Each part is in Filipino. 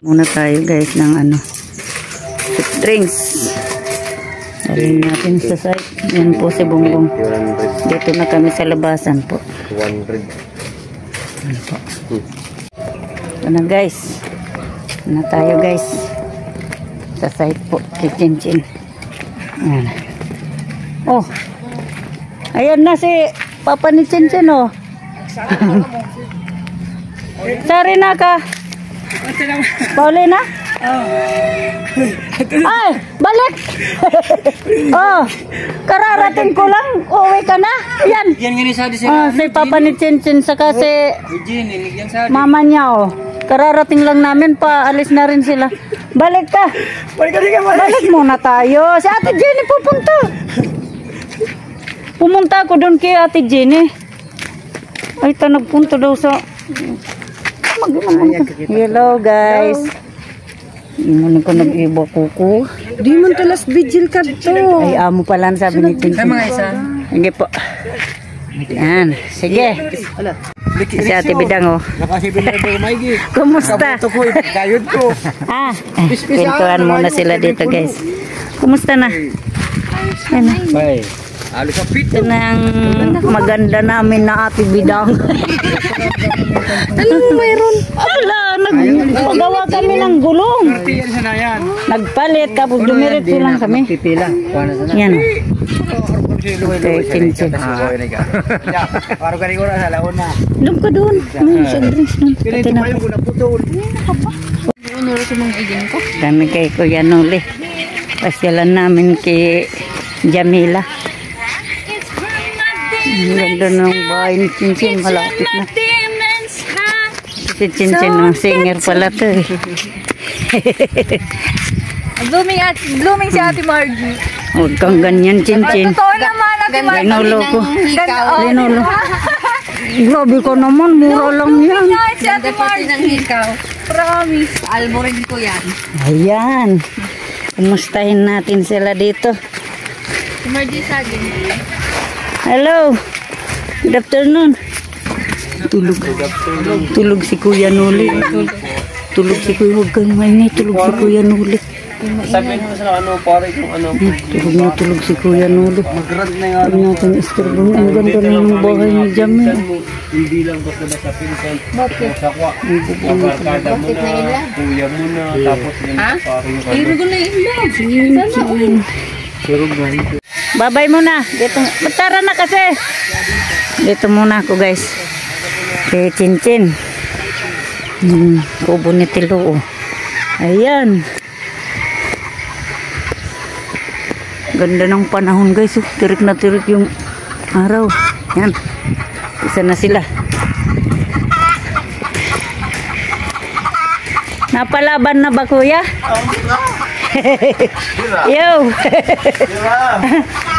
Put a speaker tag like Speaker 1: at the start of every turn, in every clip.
Speaker 1: Muna tayo guys ng drinks. Alin natin sa site. Yan po si Bongbong. Dito na kami sa labasan po.
Speaker 2: 100.
Speaker 1: Ano po. Ito na guys. Na tayo guys. Sa site po. Si Chinchin. Ayan. Oh. Ayan na si Papa ni Chinchin oh. Sari na ka. Paulina? Ay, balik! Oh, kararating ko lang. Uwi ka na. Yan.
Speaker 3: Yan nga ni Sadi
Speaker 1: Si Papa ni Chinchin saka si mama niya oh. Kararating lang namin pa. Alis na rin sila. Balik ka. Balik muna tayo. Si Ate Jenny pupunta. Pumunta ako doon kay Ate Jenny. Ay, nagpunta daw sa... Hello guys. Hindi ko nag-iba kuko.
Speaker 4: Di man talas vigil ka to.
Speaker 1: Ay amo pala sabi ni Chinchin. Sige po. Yan. Sige. Si Ate Bidang oh. Kumusta? Pintuan muna sila dito guys. Kumusta na? Yan. Ito na ang maganda namin na Ate Bidang. Anong mayroon? Wala, nagpagawa kami ng gulong. Nagpalit, tapos dumiretso lang kami. Yan. Okay, Chinchin. Doon ka doon. Sa drinks doon. Pati na ako. Kami kay Kuya Noli. Pasyalan namin kay Jamila. Ganda ng bahay ni Chinchin, malapit na. Si Chinchin, singer pala to eh.
Speaker 4: Blooming si Ate Margie.
Speaker 1: Huwag kang ganyan, Chinchin.
Speaker 4: Totoo naman, Ate Margie.
Speaker 1: Linolo ko. Linolo. Grabe ko naman, mura lang yan.
Speaker 4: Si Ate Margie. Promise. Almorin ko yan.
Speaker 1: Ayan. Kumustahin natin sila dito.
Speaker 4: Si Margie saging.
Speaker 1: Hello. Good afternoon. Tulog si Kuya Noli. Tulog si Kuya. Huwag kang maingay. Tulog si Kuya Noli.
Speaker 2: Sabihin mo sa pare kung
Speaker 1: Tulog si Kuya Noli. Huwag natin istorbo. Ang ganda na ng bahay ni Jamil.
Speaker 2: Hindi lang basta sa pinsan. Sa kwa. Magkakada mo na. Kuya mo na. Tapos yung pare yung
Speaker 1: Babay muna. Dito. Tara na kasi. Dito muna ako guys. Kay Chinchin. Kubo ni Tilo. Ayan. Ganda ng panahon guys. Tirik na tirik yung araw. Ayan. Isa na sila. Napalaban na ba kuya? Yo.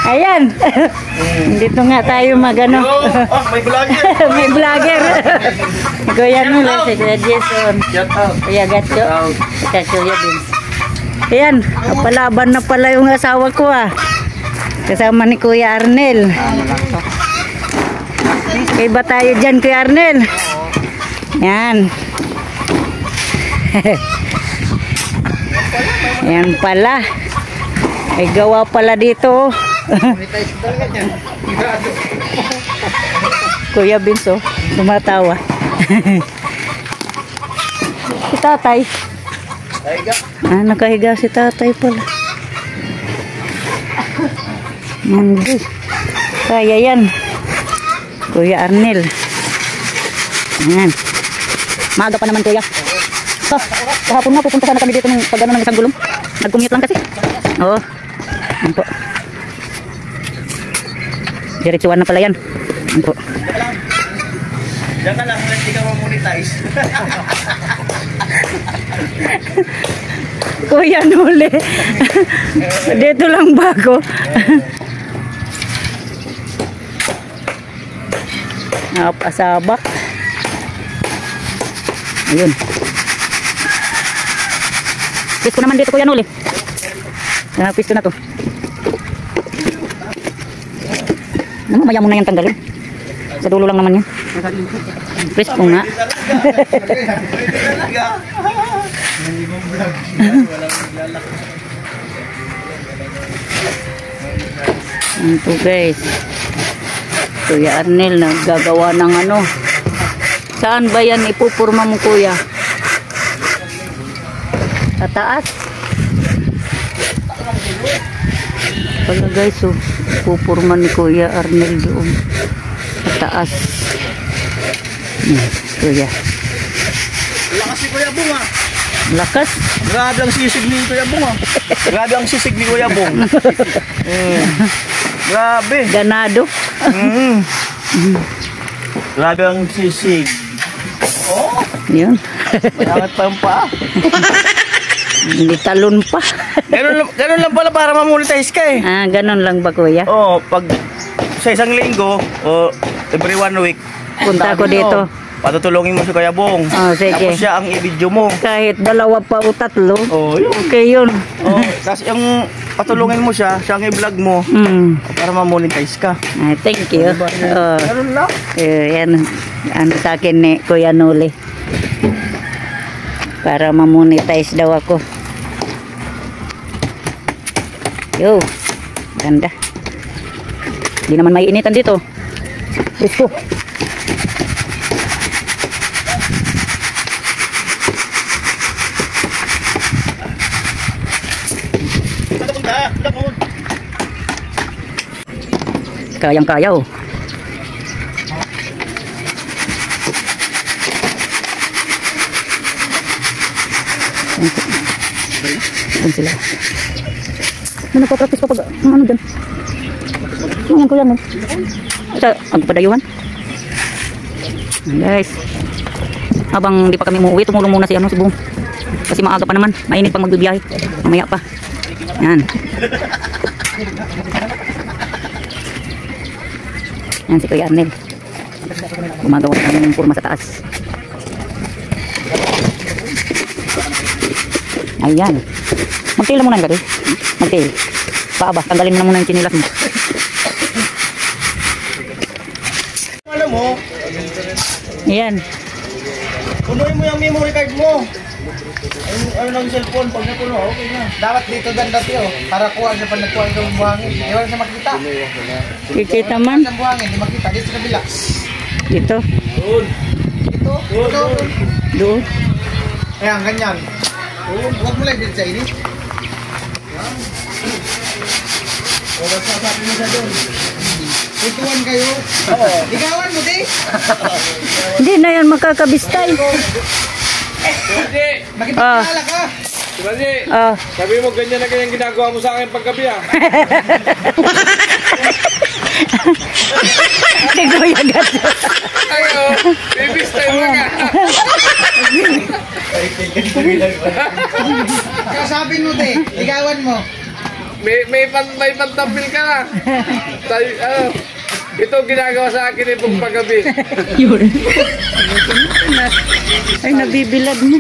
Speaker 1: Ayan. Dito nga tayo magano.
Speaker 2: may vlogger.
Speaker 1: May vlogger. Kuya Nula, si Kuya Jason. Kuya Gatso. Kuya Kuya Vince. Ayan. Napalaban na pala yung asawa ko ah. Kasama ni Kuya Arnel. Iba tayo dyan Kuya Arnel. Ayan. Ayan pala. Ay gawa pala dito. Kuya Binso, tumatawa. Si tatay. Nakahiga si tatay pala. Mandi. Kaya yan. Kuya Arnel. Ayan. Maaga pa naman kuya. Kahapon na pupunta sana kami dito ng pag-ano ng isang gulong. Nag-commute lang kasi. Oo. Yan po. Diretsuan na pala yan. Yan po.
Speaker 2: Diyan ka lang, hindi ka ma-monetize.
Speaker 1: Kuya Nuli. Dito lang bago. Napasabak. Ayun. Pisko naman dito, Kuya Noli. Pisko na to. Mamaya mo na yan tanggalin. Sa dulo lang naman yan. Pisko nga. Ito guys. Kuya Arnel naggagawa ng ano. Saan ba yan ipupurma mo, Kuya? Sa taas. Pala guys, so pupurma ni Kuya Arnel doon. Sa taas. Kuya.
Speaker 2: Lakas si Kuya Bong ah.
Speaker 1: Lakas.
Speaker 2: Grabe ang sisig ni Kuya Bong ah. Grabe ang sisig ni Kuya Bong. Grabe.
Speaker 1: Ganado.
Speaker 2: Grabe ang sisig. Oh,
Speaker 1: Yun.
Speaker 2: mayangat pa yung paa.
Speaker 1: Hindi talon pa.
Speaker 2: Ganun lang pala para mamonetize ka eh.
Speaker 1: Ganun lang ba, Kuya?
Speaker 2: Oh, pag sa isang linggo o every 1 week,
Speaker 1: Punta ko dito.
Speaker 2: Patutulungin mo si Kuya Bong.
Speaker 1: Sige.
Speaker 2: Tapos siya ang i-video mo.
Speaker 1: Kahit 2 pa o 3.
Speaker 2: Oh, yun.
Speaker 1: Okay yun.
Speaker 2: Oh, tapos yung patulungin mo siya ang i-vlog mo para ma-monetize ka.
Speaker 1: Thank you.
Speaker 2: Ganun lang.
Speaker 1: Yan. Ano sa akin ni Kuya Noli. Para ma-monetize daw ako. Yo. Ganda. Hindi naman may initan dito. Gusto. Kayang-kaya oh. Doon sila. Ano nagpa-practice pa pag ano dyan? Ano yan, Kuya no? Ito, magpadayuhan. Guys, habang di pa kami umuwi, tumulong muna si ano, si Bong. Kasi maaga pa naman, mainit pang magbibiyahe. Mamaya pa. Yan. Yan si Kuya Arnel. Gumagawa ng purma sa taas. Ayan. Magtail muna ka, magtail. Paaba, tanggalin mo na muna yung chinilas mo.
Speaker 2: Alam mo,
Speaker 1: Ayan.
Speaker 2: punuin mo yung memory card mo. Ano lang yung cellphone, pag napuno, okay na.
Speaker 3: Dapat dito ganda tiyo para kuha siya pag nagkuha ito ng buhangin. Di wala siya makita.
Speaker 1: Kikita man.
Speaker 3: Ang buhangin, di makita. Dito sa kabila.
Speaker 1: Dito.
Speaker 3: Dito. Dito.
Speaker 1: Doon.
Speaker 3: Ayan, ganyan. Huwag mo lang dito sa ini. O, sasabi mo siya doon. Ituan kayo. Ligawan mo, di?
Speaker 1: Hindi na yan makakabistay.
Speaker 3: Makipagkala ka.
Speaker 2: Sabi mo ganyan na ganyan ginagawa mo sa akin paggabi ah.
Speaker 1: Si Kuya Gato.
Speaker 2: Ayo, baby style mo ka.
Speaker 3: Kasabing mo, di? Ligawan mo.
Speaker 2: May pantampil ka na. Ito ginagawa sa akin yung paggabi.
Speaker 1: Yun. Ay, nabibilad mo.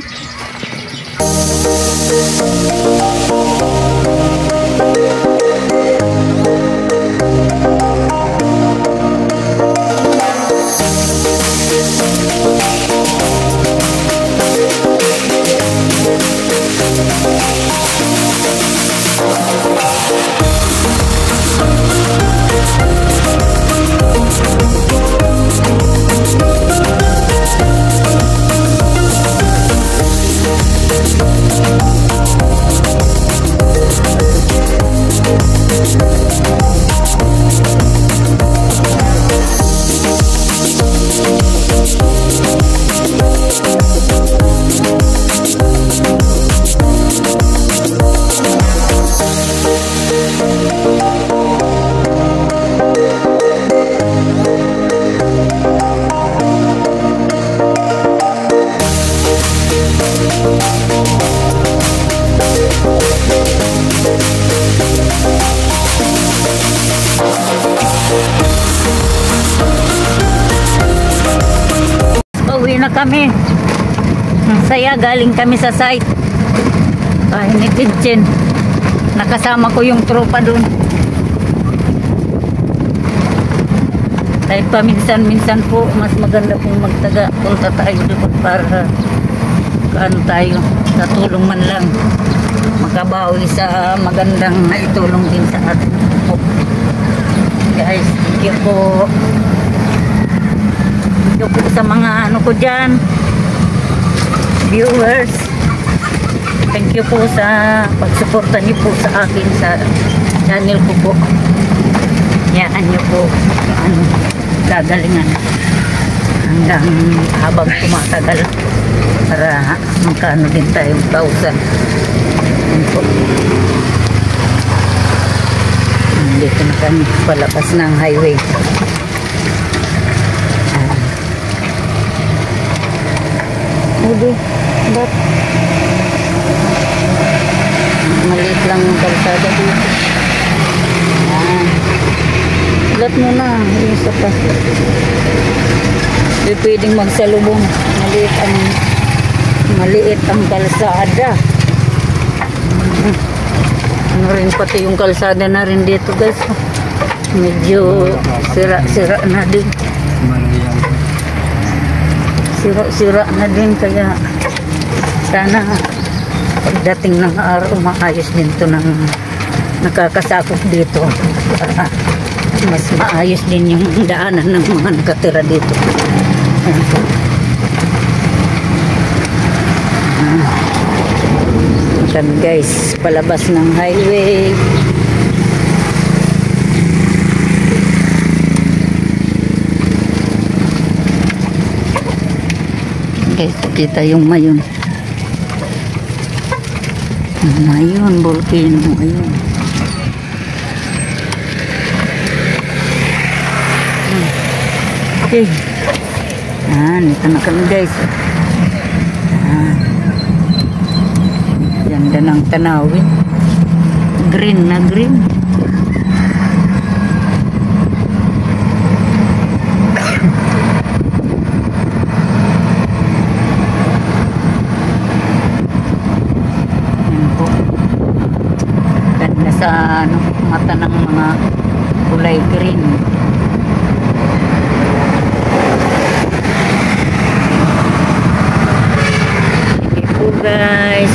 Speaker 1: Uwi na kami. Ang saya, galing kami sa site. Bahay ni Tintin. Nakasama ko yung tropa doon. Kahit pa minsan-minsan po, mas maganda kung punta tayo doon para kaano tayo, natulong man lang. Makabawi sa magandang naitulong din sa atin po. Guys, thank you po. Thank you po sa mga ano ko dyan, viewers. Thank you po sa pagsuporta niyo po sa akin sa channel ko po. Yaan niyo po ano, gagalingan hanggang habang tumatagal para magkano din tayo 1,000. Dito na kami palabas ng highway. Udo, ba't maliit lang yung kalsada dito. Ulat mo na yung isa pa. Hindi pwedeng magsalubong. Maliit ang kalsada. Ano rin pati yung kalsada na rin dito guys. Medyo sira-sira na din. Sira-sira na din kaya sana pagdating ng araw maayos din to ng nakakasakop dito. Para mas maayos din yung daanan ng mga nakatira dito. Yan guys, palabas ng highway. Guys, kita yung mayon. Mayon, volcano, ayun. Okay. Ito na kami guys. Ganda ng tanawin. Green na green. Yan po. Ganda sa mata ng mga kulay green. Guys,